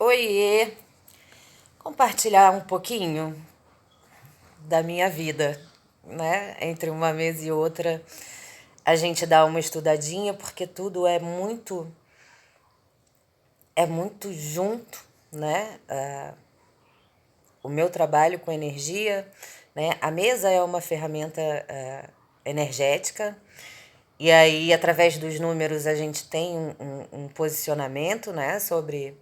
Oiê! Compartilhar um pouquinho da minha vida, né? Entre uma mesa e outra, a gente dá uma estudadinha porque tudo é muito junto, né? O meu trabalho com energia, né? A mesa é uma ferramenta energética. E aí, através dos números, a gente tem um posicionamento, né, sobre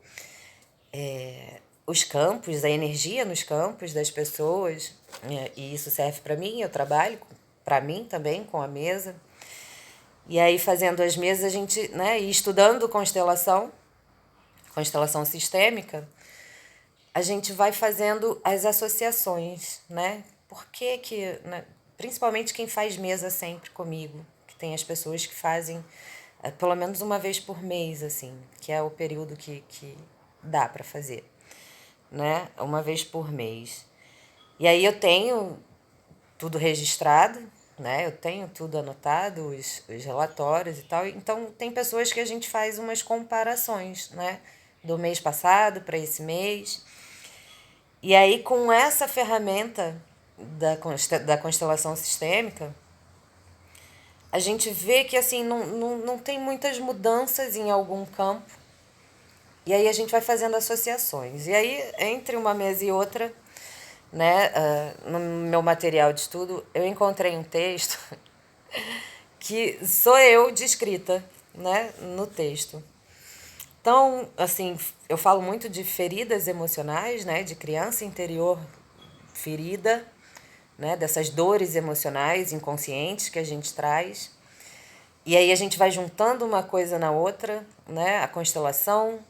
os campos, a energia nos campos das pessoas, e isso serve para mim, eu trabalho para mim também com a mesa. E aí, fazendo as mesas, a gente, né, e estudando constelação sistêmica, a gente vai fazendo as associações, né? Por que que, né, principalmente quem faz mesa sempre comigo, que tem as pessoas que fazem pelo menos uma vez por mês, assim, que é o período que dá para fazer, né? Uma vez por mês. E aí eu tenho tudo registrado, né? Eu tenho tudo anotado, os relatórios e tal. Então, tem pessoas que a gente faz umas comparações, né? Do mês passado para esse mês. E aí, com essa ferramenta da constelação sistêmica, a gente vê que assim não tem muitas mudanças em algum campo. E aí a gente vai fazendo associações. E aí, entre uma mesa e outra, né, no meu material de estudo, eu encontrei um texto que sou eu descrita, né, no texto. Então, assim, eu falo muito de feridas emocionais, né, de criança interior ferida, né, dessas dores emocionais inconscientes que a gente traz. E aí a gente vai juntando uma coisa na outra, né, a constelação,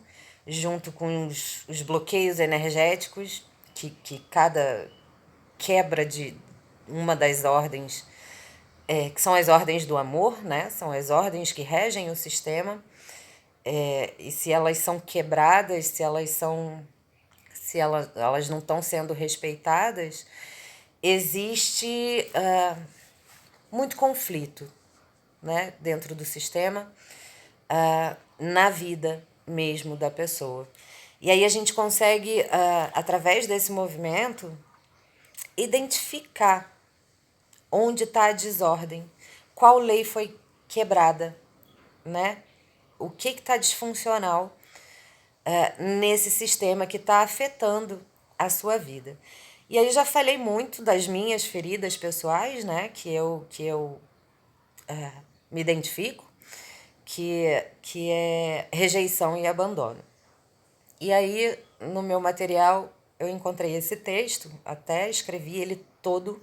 junto com os bloqueios energéticos, que cada quebra de uma das ordens, que são as ordens do amor, né? São as ordens que regem o sistema. E se elas são quebradas, se elas não estão sendo respeitadas, existe muito conflito, né? Dentro do sistema, na vida mesmo da pessoa. E aí a gente consegue, através desse movimento, identificar onde está a desordem, qual lei foi quebrada, né? O que está disfuncional nesse sistema que está afetando a sua vida. E aí já falei muito das minhas feridas pessoais, né? Que eu me identifico, que é rejeição e abandono. E aí, no meu material, eu encontrei esse texto, até escrevi ele todo,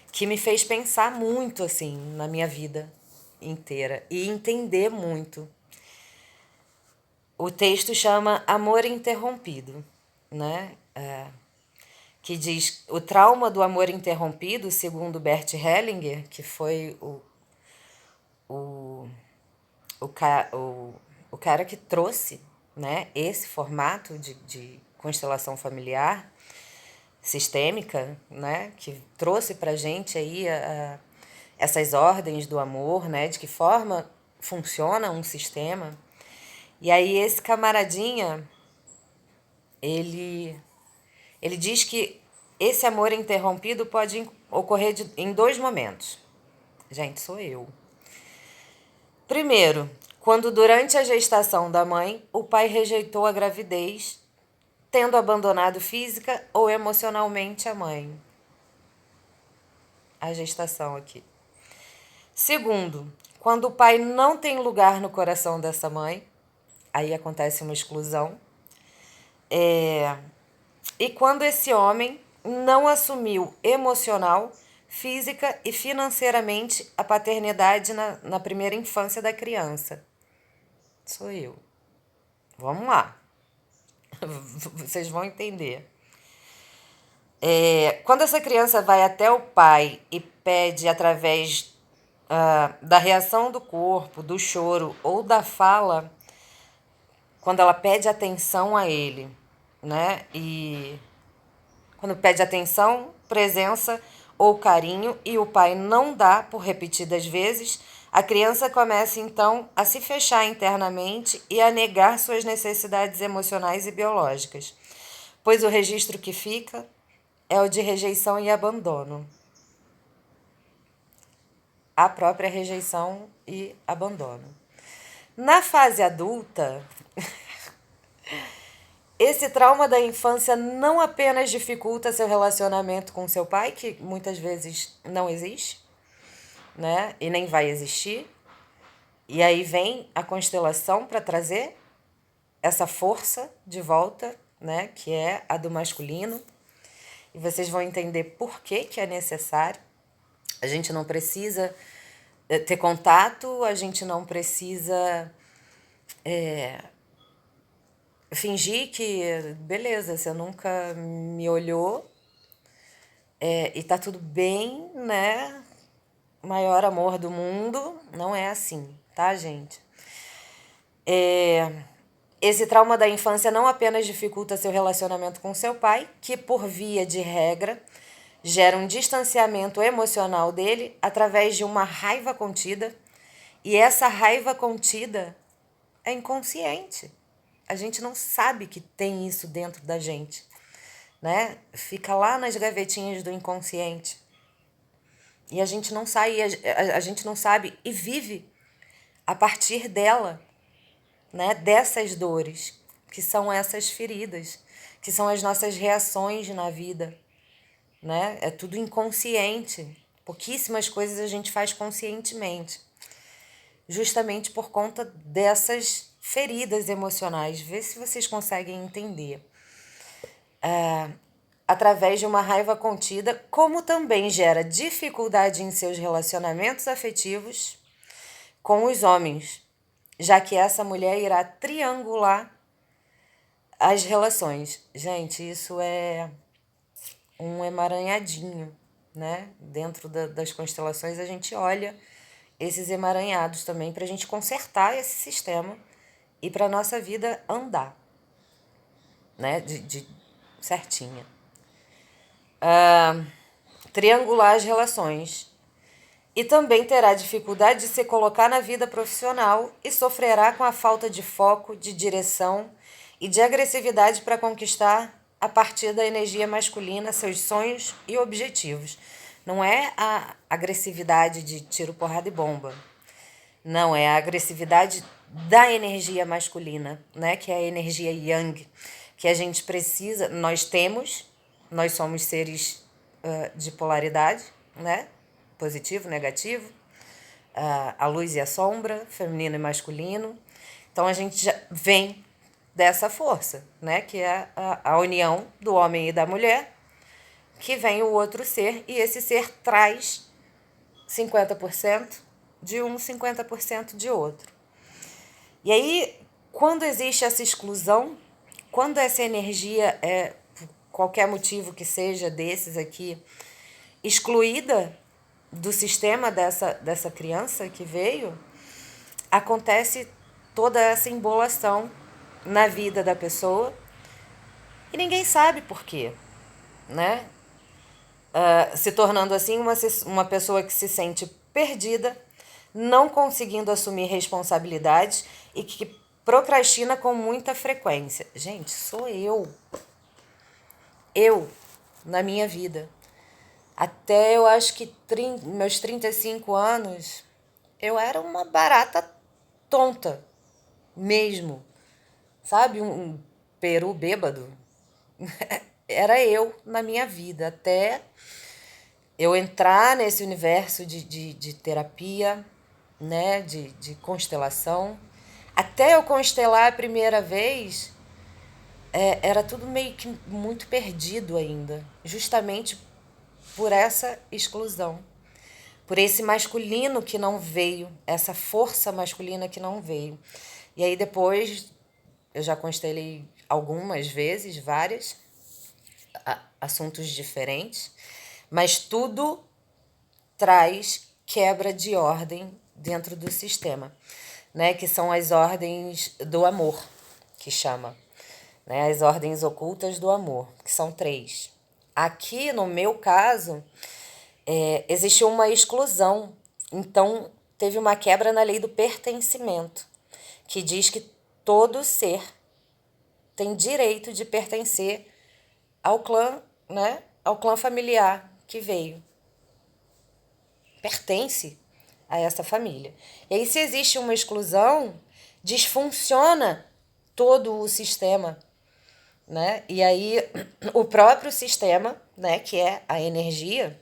que me fez pensar muito, assim, na minha vida inteira e entender muito. O texto chama Amor Interrompido, né? Que diz o trauma do amor interrompido, segundo Bert Hellinger, que foi o, o cara que trouxe, né, esse formato de constelação familiar sistêmica, né, que trouxe para gente aí essas ordens do amor, né, de que forma funciona um sistema. E aí esse camaradinha, ele, ele diz que esse amor interrompido pode ocorrer em dois momentos. Gente, sou eu. Primeiro, quando durante a gestação da mãe, o pai rejeitou a gravidez, tendo abandonado física ou emocionalmente a mãe. A gestação aqui. Segundo, quando o pai não tem lugar no coração dessa mãe, aí acontece uma exclusão. E quando esse homem não assumiu emocional, física e financeiramente a paternidade na primeira infância da criança. Sou eu. Vamos lá. Vocês vão entender. Quando essa criança vai até o pai e pede através da reação do corpo, do choro ou da fala, quando ela pede atenção a ele, né? E quando pede atenção, presença ou carinho e o pai não dá por repetidas vezes, A criança começa então a se fechar internamente e a negar suas necessidades emocionais e biológicas, pois o registro que fica é o de rejeição e abandono. A própria rejeição e abandono. Na fase adulta, esse trauma da infância não apenas dificulta seu relacionamento com seu pai, que muitas vezes não existe, né? E nem vai existir. E aí vem a constelação para trazer essa força de volta, né? Que é a do masculino. E vocês vão entender por que que é necessário. A gente não precisa ter contato, a gente não precisa fingir que, beleza, você nunca me olhou e tá tudo bem, né? Maior amor do mundo. Não é assim, tá, gente? Esse trauma da infância não apenas dificulta seu relacionamento com seu pai, que por via de regra gera um distanciamento emocional dele através de uma raiva contida, e essa raiva contida é inconsciente. A gente não sabe que tem isso dentro da gente, né? Fica lá nas gavetinhas do inconsciente. E a gente não sai, a gente não sabe e vive a partir dela, né? Dessas dores, que são essas feridas, que são as nossas reações na vida, né? É tudo inconsciente. Pouquíssimas coisas a gente faz conscientemente, justamente por conta dessas feridas emocionais. Vê se vocês conseguem entender. Através de uma raiva contida, como também gera dificuldade em seus relacionamentos afetivos com os homens, já que essa mulher irá triangular as relações. Gente, isso é um emaranhadinho, né? Dentro das constelações a gente olha esses emaranhados também para a gente consertar esse sistema e para a nossa vida andar, né? De certinha. Triangular as relações. E também terá dificuldade de se colocar na vida profissional e sofrerá com a falta de foco, de direção e de agressividade para conquistar, a partir da energia masculina, seus sonhos e objetivos. Não é a agressividade de tiro, porrada e bomba. Não, é a agressividade da energia masculina, né? Que é a energia yang, que a gente precisa, nós somos seres de polaridade, né? Positivo, negativo, a luz e a sombra, feminino e masculino. Então a gente já vem dessa força, né? Que é a união do homem e da mulher, que vem o outro ser, e esse ser traz 50% de um, 50% de outro. E aí, quando existe essa exclusão, quando essa energia é, por qualquer motivo que seja desses aqui, excluída do sistema dessa criança que veio, acontece toda essa embolação na vida da pessoa e ninguém sabe por quê, né? Se tornando assim uma pessoa que se sente perdida, não conseguindo assumir responsabilidades e que procrastina com muita frequência. Gente, sou eu. Eu, na minha vida. Até eu acho que meus 35 anos, eu era uma barata tonta, mesmo. Sabe, um peru bêbado. Era eu na minha vida, até eu entrar nesse universo de terapia, né, de constelação. Até eu constelar a primeira vez, era tudo meio que muito perdido ainda, justamente por essa exclusão, por esse masculino que não veio, essa força masculina que não veio. E aí depois, eu já constelei algumas vezes, várias, assuntos diferentes, mas tudo traz quebra de ordem dentro do sistema, né? Que são as ordens do amor, que chama, né? As ordens ocultas do amor, que são 3. Aqui, no meu caso, existe uma exclusão. Então, teve uma quebra na lei do pertencimento, que diz que todo ser tem direito de pertencer ao clã, né? Ao clã familiar que veio. Pertence a essa família. E aí, se existe uma exclusão, disfunciona todo o sistema, né? E aí, o próprio sistema, né, que é a energia,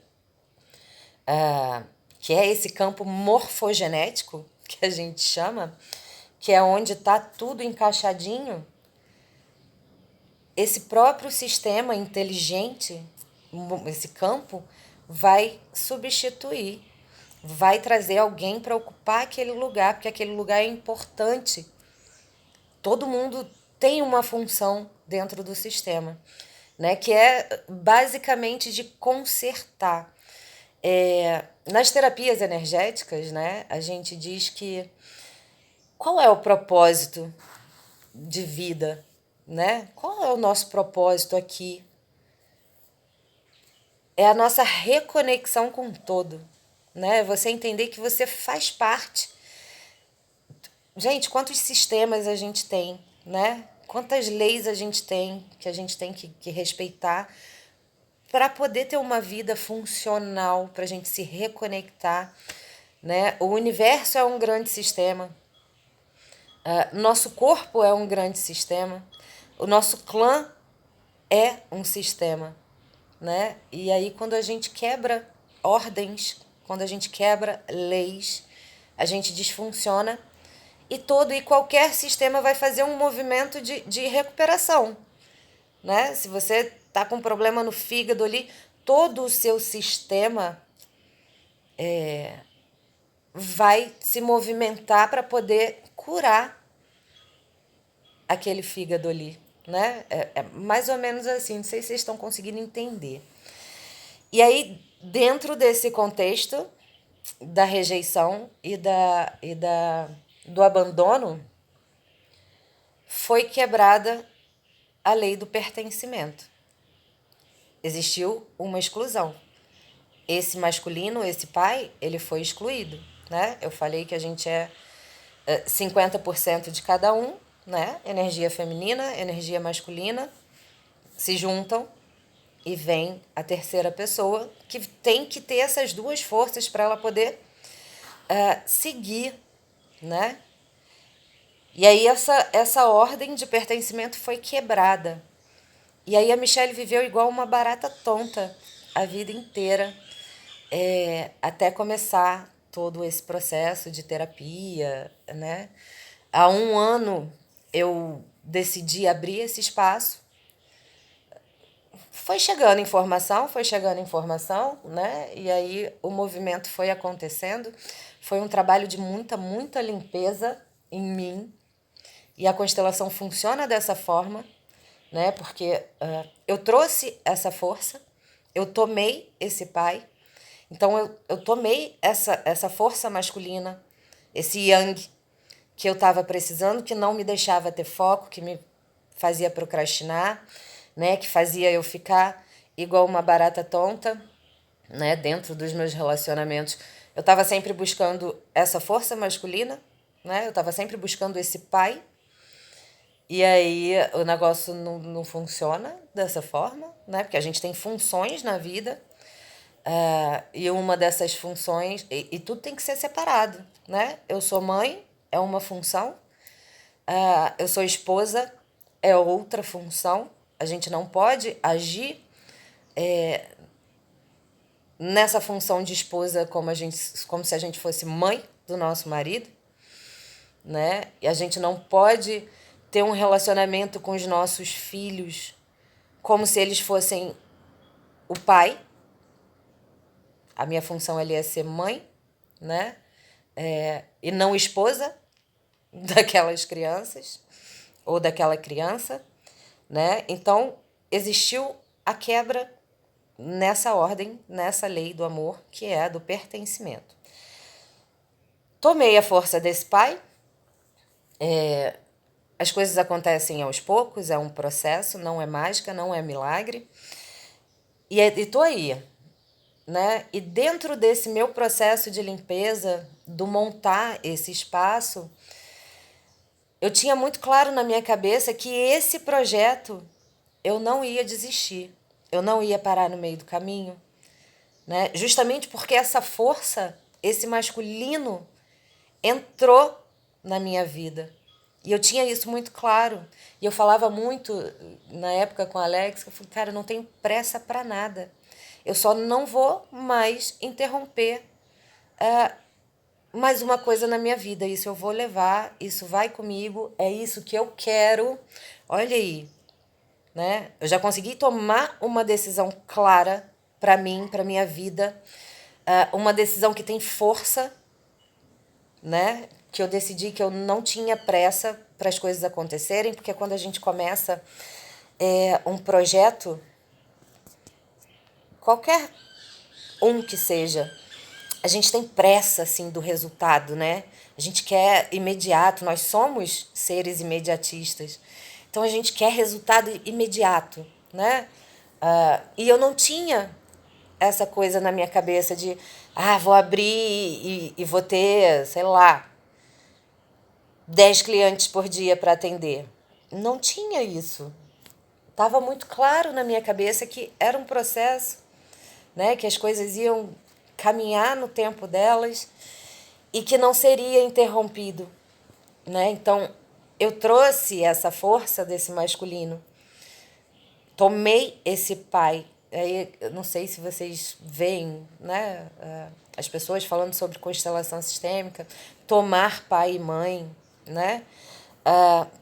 que é esse campo morfogenético que a gente chama, que é onde está tudo encaixadinho, esse próprio sistema inteligente, esse campo, vai substituir, vai trazer alguém para ocupar aquele lugar, porque aquele lugar é importante. Todo mundo tem uma função dentro do sistema, né? Que é basicamente de consertar. Nas terapias energéticas, né, a gente diz que qual é o propósito de vida, né? Qual é o nosso propósito aqui? É a nossa reconexão com o todo, né? Você entender que você faz parte. Gente, quantos sistemas a gente tem, né? Quantas leis a gente tem que a gente tem que respeitar para poder ter uma vida funcional, para a gente se reconectar, né? O universo é um grande sistema. Nosso corpo é um grande sistema. O nosso clã é um sistema, né? E aí, quando a gente quebra ordens, quando a gente quebra leis, a gente disfunciona e todo e qualquer sistema vai fazer um movimento de recuperação, né? Se você está com um problema no fígado ali, todo o seu sistema vai se movimentar para poder curar aquele fígado ali, né? É mais ou menos assim, não sei se vocês estão conseguindo entender. E aí, dentro desse contexto da rejeição do abandono, foi quebrada a lei do pertencimento. Existiu uma exclusão. Esse masculino, esse pai, ele foi excluído, né? Eu falei que a gente é 50% de cada um, né? Energia feminina, energia masculina, se juntam e vem a terceira pessoa que tem que ter essas duas forças para ela poder seguir, né? E aí essa ordem de pertencimento foi quebrada. E aí a Michelle viveu igual uma barata tonta a vida inteira, até começar todo esse processo de terapia, né? Há 1 ano eu decidi abrir esse espaço. Foi chegando informação, né? E aí o movimento foi acontecendo. Foi um trabalho de muita, muita limpeza em mim. E a constelação funciona dessa forma, né? Porque eu trouxe essa força, eu tomei esse pai, então eu tomei essa força masculina, esse yang que eu estava precisando, que não me deixava ter foco, que me fazia procrastinar, né? Que fazia eu ficar igual uma barata tonta, né? Dentro dos meus relacionamentos. Eu estava sempre buscando essa força masculina, né? Eu estava sempre buscando esse pai. E aí o negócio não funciona dessa forma, né? Porque a gente tem funções na vida, e uma dessas funções, e tudo tem que ser separado, né? Eu sou mãe, é uma função, eu sou esposa, é outra função. A gente não pode agir nessa função de esposa como se a gente fosse mãe do nosso marido, né? E a gente não pode ter um relacionamento com os nossos filhos como se eles fossem o pai. A minha função ali é ser mãe, né? E não esposa daquelas crianças ou daquela criança, né? Então, existiu a quebra nessa ordem, nessa lei do amor, que é a do pertencimento. Tomei a força desse pai. As coisas acontecem aos poucos, é um processo, não é mágica, não é milagre. E tô aí, né? E dentro desse meu processo de limpeza do montar esse espaço, eu tinha muito claro na minha cabeça que esse projeto eu não ia desistir, eu não ia parar no meio do caminho, né? Justamente porque essa força, esse masculino, entrou na minha vida. E eu tinha isso muito claro. E eu falava muito na época com a Alex, que eu falei, cara, eu não tenho pressa para nada. Eu só não vou mais interromper mais uma coisa na minha vida. Isso eu vou levar, isso vai comigo, é isso que eu quero. Olha aí, né? Eu já consegui tomar uma decisão clara para mim, para minha vida, uma decisão que tem força, né? Que eu decidi que eu não tinha pressa para as coisas acontecerem, porque quando a gente começa um projeto, qualquer um que seja, a gente tem pressa assim do resultado, né? A gente quer imediato, nós somos seres imediatistas. Então a gente quer resultado imediato, né? E eu não tinha essa coisa na minha cabeça de, vou abrir e vou ter, sei lá, 10 clientes por dia para atender. Não tinha isso. Estava muito claro na minha cabeça que era um processo, né, que as coisas iam caminhar no tempo delas e que não seria interrompido, né? Então, eu trouxe essa força desse masculino. Tomei esse pai. Aí, eu não sei se vocês veem, né, as pessoas falando sobre constelação sistêmica, tomar pai e mãe, né?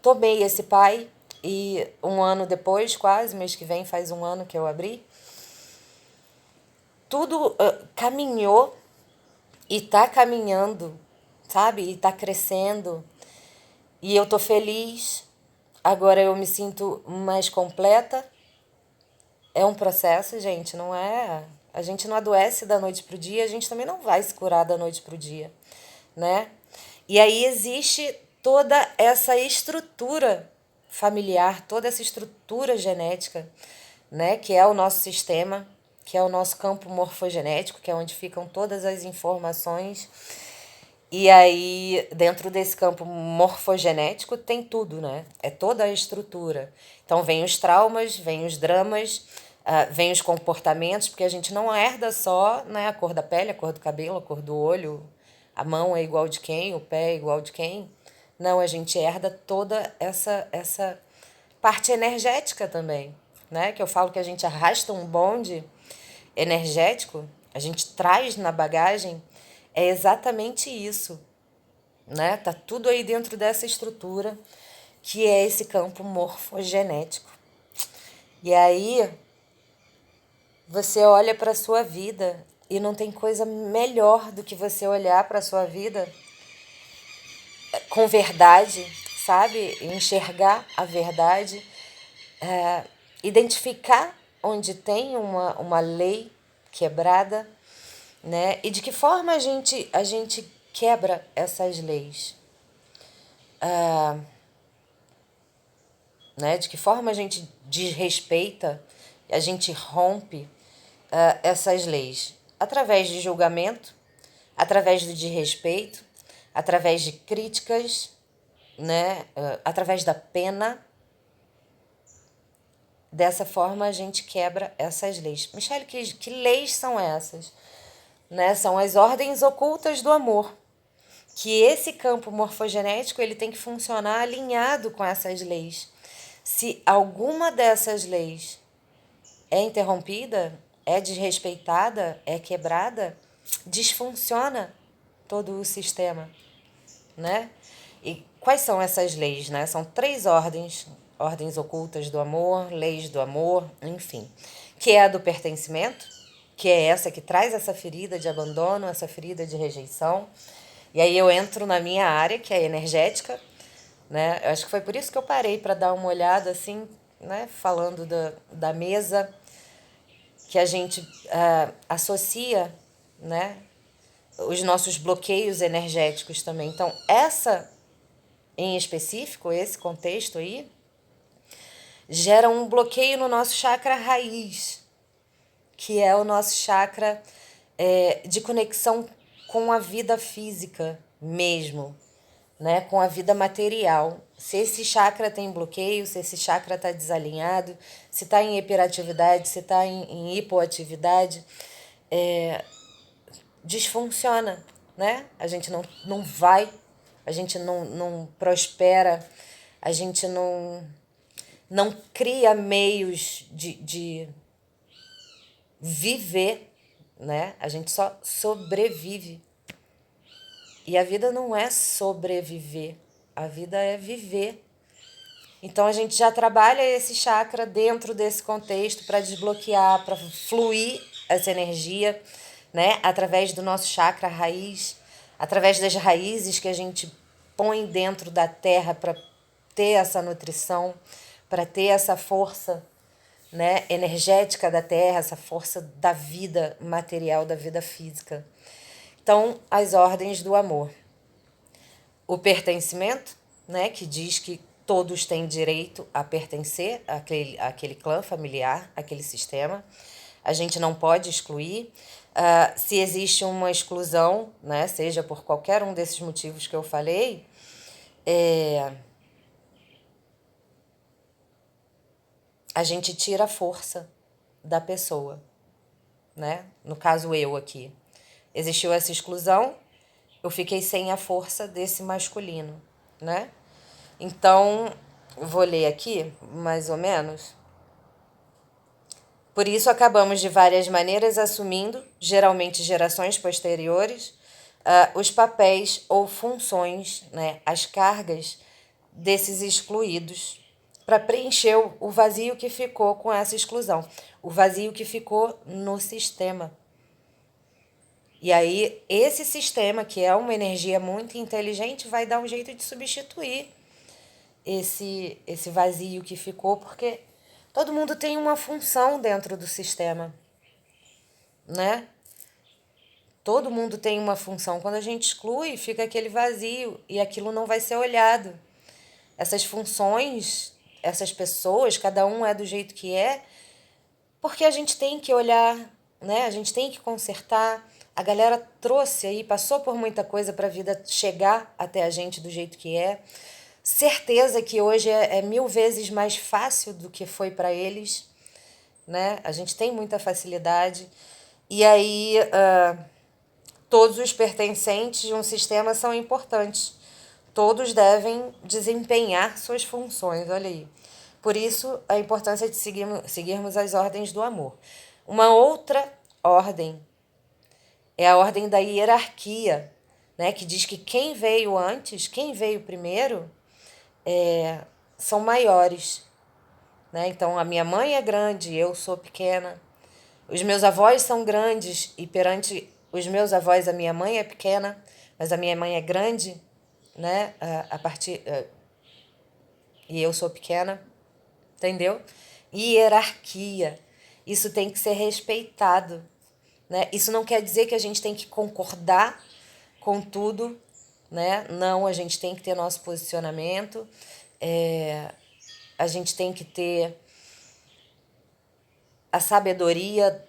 Tomei esse pai e um ano depois, quase, mês que vem faz um ano que eu abri, tudo caminhou e tá caminhando, sabe? E tá crescendo. E eu tô feliz. Agora eu me sinto mais completa. É um processo, gente, não é. A gente não adoece da noite pro dia, a gente também não vai se curar da noite pro dia, né? E aí existe toda essa estrutura familiar, toda essa estrutura genética, né, que é o nosso sistema, que é o nosso campo morfogenético, que é onde ficam todas as informações. E aí, dentro desse campo morfogenético, tem tudo, né? É toda a estrutura. Então, vem os traumas, vem os dramas, vem os comportamentos, porque a gente não herda só, né, a cor da pele, a cor do cabelo, a cor do olho, a mão é igual de quem, o pé é igual de quem. Não, a gente herda toda essa parte energética também, né? Que eu falo que a gente arrasta um bonde energético, a gente traz na bagagem, é exatamente isso, né? Tá tudo aí dentro dessa estrutura que é esse campo morfogenético. E aí você olha para a sua vida e não tem coisa melhor do que você olhar para a sua vida com verdade, sabe? Enxergar a verdade, identificar onde tem uma lei quebrada, né? E de que forma a gente quebra essas leis, né? De que forma a gente desrespeita, a gente rompe essas leis? Através de julgamento, através do desrespeito, através de críticas, né? Através da pena. Dessa forma a gente quebra essas leis. Michele, que leis são essas? Né? São as ordens ocultas do amor. Que esse campo morfogenético ele tem que funcionar alinhado com essas leis. Se alguma dessas leis é interrompida, é desrespeitada, é quebrada, desfunciona todo o sistema, né? E quais são essas leis, né? São 3 ordens, ordens ocultas do amor, leis do amor, enfim. Que é a do pertencimento, que é essa que traz essa ferida de abandono, essa ferida de rejeição. E aí eu entro na minha área, que é energética, né? Eu acho que foi por isso que eu parei para dar uma olhada assim, né? Falando da mesa, que a gente associa, né? Os nossos bloqueios energéticos também. Então, essa em específico, esse contexto aí, gera um bloqueio no nosso chakra raiz, que é o nosso chakra de conexão com a vida física mesmo, né? Com a vida material. Se esse chakra tem bloqueio, se esse chakra está desalinhado, se está em hiperatividade, se está em hipoatividade, disfunciona, né? A gente não vai, a gente não prospera, a gente não cria meios de viver, né? A gente só sobrevive. E a vida não é sobreviver, a vida é viver. Então a gente já trabalha esse chakra dentro desse contexto para desbloquear, para fluir essa energia, né? Através do nosso chakra raiz, através das raízes que a gente põe dentro da terra para ter essa nutrição, para ter essa força, né, energética da terra, essa força da vida material, da vida física. Então, as ordens do amor. O pertencimento, né, que diz que todos têm direito a pertencer àquele clã familiar, àquele sistema. A gente não pode excluir. Se existe uma exclusão, né, seja por qualquer um desses motivos que eu falei, a gente tira a força da pessoa, né? No caso, eu aqui. Existiu essa exclusão, eu fiquei sem a força desse masculino, né? Então, vou ler aqui, mais ou menos. Por isso, acabamos de várias maneiras assumindo, geralmente gerações posteriores, os papéis ou funções, né, as cargas desses excluídos, para preencher o vazio que ficou com essa exclusão, o vazio que ficou no sistema. E aí, esse sistema, que é uma energia muito inteligente, vai dar um jeito de substituir esse vazio que ficou, porque todo mundo tem uma função dentro do sistema, né? Todo mundo tem uma função. Quando a gente exclui, fica aquele vazio e aquilo não vai ser olhado. Essas funções, essas pessoas, cada um é do jeito que é, porque a gente tem que olhar, né? A gente tem que consertar. A galera trouxe aí, passou por muita coisa para a vida chegar até a gente do jeito que é. Certeza que hoje é 1000 vezes mais fácil do que foi para eles, né? A gente tem muita facilidade. E aí, todos os pertencentes de um sistema são importantes. Todos devem desempenhar suas funções, olha aí. Por isso, a importância de seguirmos as ordens do amor. Uma outra ordem é a ordem da hierarquia, né? Que diz que quem veio antes, quem veio primeiro, são maiores, né? Então, a minha mãe é grande, eu sou pequena. Os meus avós são grandes e perante os meus avós a minha mãe é pequena, mas a minha mãe é grande, né? E eu sou pequena, entendeu? Hierarquia. Isso tem que ser respeitado, né? Isso não quer dizer que a gente tem que concordar com tudo, né? Não, a gente tem que ter nosso posicionamento, a gente tem que ter a sabedoria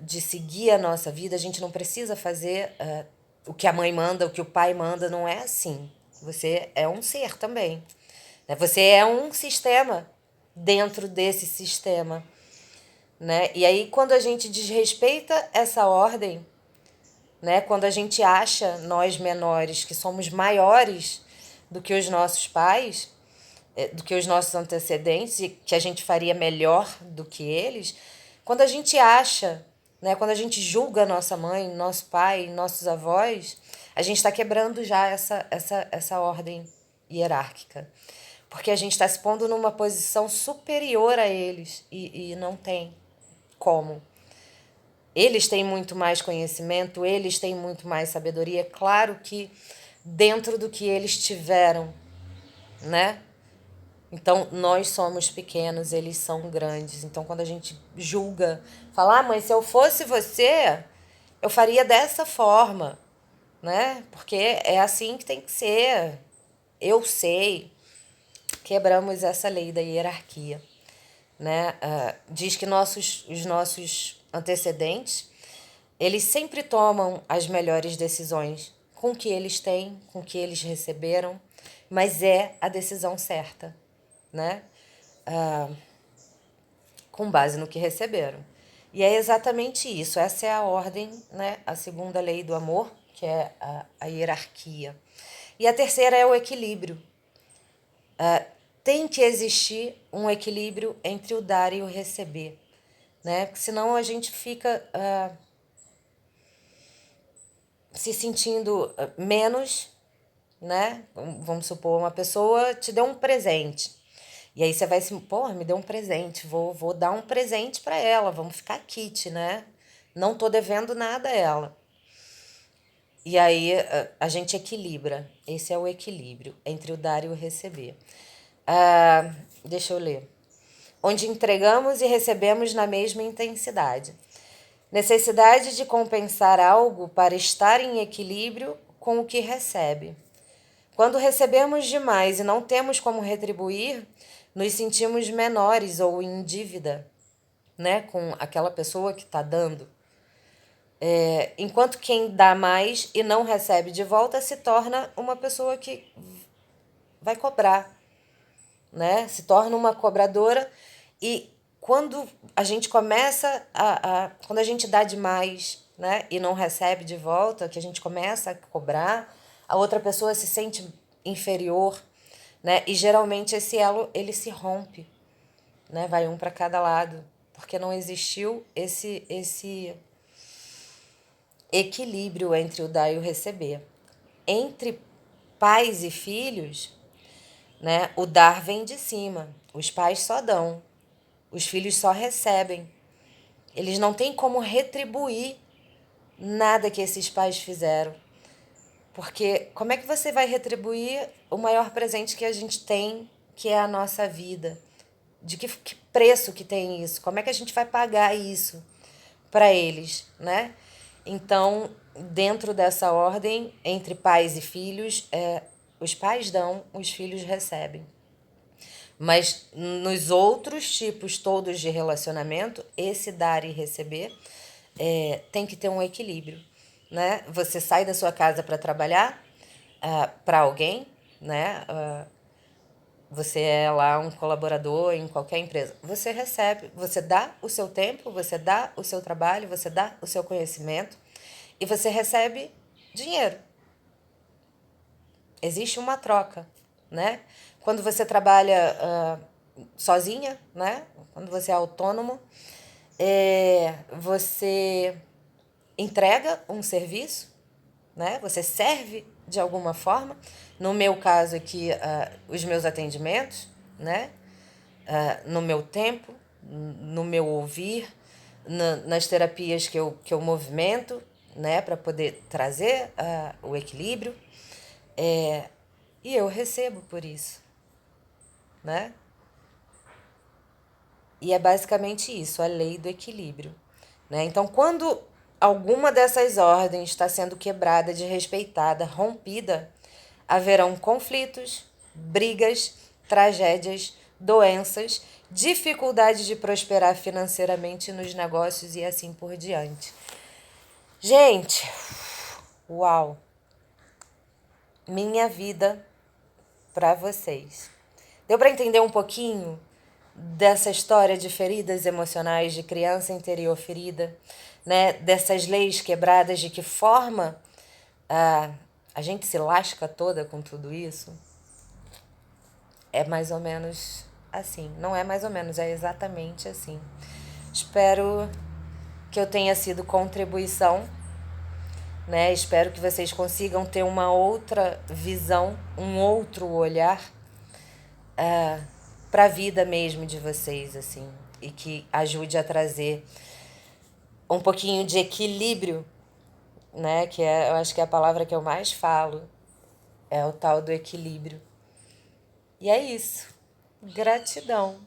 de seguir a nossa vida. A gente não precisa fazer o que a mãe manda, o que o pai manda, não é assim. Você é um ser também, né? Você é um sistema dentro desse sistema, né? E aí, quando a gente desrespeita essa ordem, né? Quando a gente acha, nós menores, que somos maiores do que os nossos pais, do que os nossos antecedentes, e que a gente faria melhor do que eles, quando a gente acha, né? Quando a gente julga nossa mãe, nosso pai, nossos avós, a gente está quebrando já essa ordem hierárquica. Porque a gente está se pondo numa posição superior a eles e não tem como. Eles têm muito mais conhecimento, eles têm muito mais sabedoria. Claro que dentro do que eles tiveram, né? Então, nós somos pequenos, eles são grandes. Então, quando a gente julga, fala, mãe, se eu fosse você, eu faria dessa forma, né? Porque é assim que tem que ser. Eu sei. Quebramos essa lei da hierarquia, né? Diz que os nossos antecedentes Eles sempre tomam as melhores decisões com o que eles têm, com o que eles receberam, mas é a decisão certa, né? Com base no que receberam. E é exatamente isso. Essa é a ordem, né? A segunda lei do amor, que é a hierarquia. E a terceira é o equilíbrio. Tem que existir um equilíbrio entre o dar e o receber, né? Porque senão a gente fica se sentindo menos, né? Vamos supor, uma pessoa te deu um presente. E aí você vai se, pô, me deu um presente, vou dar um presente para ela, vamos ficar kit, né? Não tô devendo nada a ela. E aí a gente equilibra. Esse é o equilíbrio entre o dar e o receber. Deixa eu ler. Onde entregamos e recebemos na mesma intensidade. Necessidade de compensar algo para estar em equilíbrio com o que recebe. Quando recebemos demais e não temos como retribuir, nos sentimos menores ou em dívida, né, com aquela pessoa que está dando. Enquanto quem dá mais e não recebe de volta se torna uma pessoa que vai cobrar, né? Se torna uma cobradora e quando a gente começa quando a gente dá demais, né, e não recebe de volta, que a gente começa a cobrar, a outra pessoa se sente inferior, né? E geralmente esse elo ele se rompe, né? Vai um para cada lado, porque não existiu esse equilíbrio entre o dar e o receber. Entre pais e filhos, né, o dar vem de cima. Os pais só dão, os filhos só recebem. Eles não têm como retribuir nada que esses pais fizeram. Porque como é que você vai retribuir o maior presente que a gente tem, que é a nossa vida? De que preço que tem isso? Como é que a gente vai pagar isso para eles, né? Então, dentro dessa ordem, entre pais e filhos, os pais dão, os filhos recebem. Mas nos outros tipos todos de relacionamento, esse dar e receber tem que ter um equilíbrio, né? Você sai da sua casa para trabalhar para alguém, né? Você é lá um colaborador em qualquer empresa. Você recebe, você dá o seu tempo, você dá o seu trabalho, você dá o seu conhecimento e você recebe dinheiro. Existe uma troca, né? Quando você trabalha sozinha, né? Quando você é autônomo, você entrega um serviço, né? Você serve de alguma forma. No meu caso aqui, os meus atendimentos, né? No meu tempo, no meu ouvir, nas terapias que eu movimento, né? Para poder trazer o equilíbrio. E eu recebo por isso, né? E é basicamente isso, a lei do equilíbrio, né? Então, quando alguma dessas ordens está sendo quebrada, desrespeitada, rompida, haverão conflitos, brigas, tragédias, doenças, dificuldade de prosperar financeiramente nos negócios e assim por diante. Gente, uau! Minha vida para vocês. Deu para entender um pouquinho dessa história de feridas emocionais, de criança interior ferida, né? Dessas leis quebradas, de que forma a gente se lasca toda com tudo isso? É mais ou menos assim. Não é mais ou menos, é exatamente assim. Espero que eu tenha sido contribuição, né? Espero que vocês consigam ter uma outra visão, um outro olhar para a vida mesmo de vocês, assim, e que ajude a trazer um pouquinho de equilíbrio, né? Que eu acho que é a palavra que eu mais falo, é o tal do equilíbrio. E é isso. Gratidão.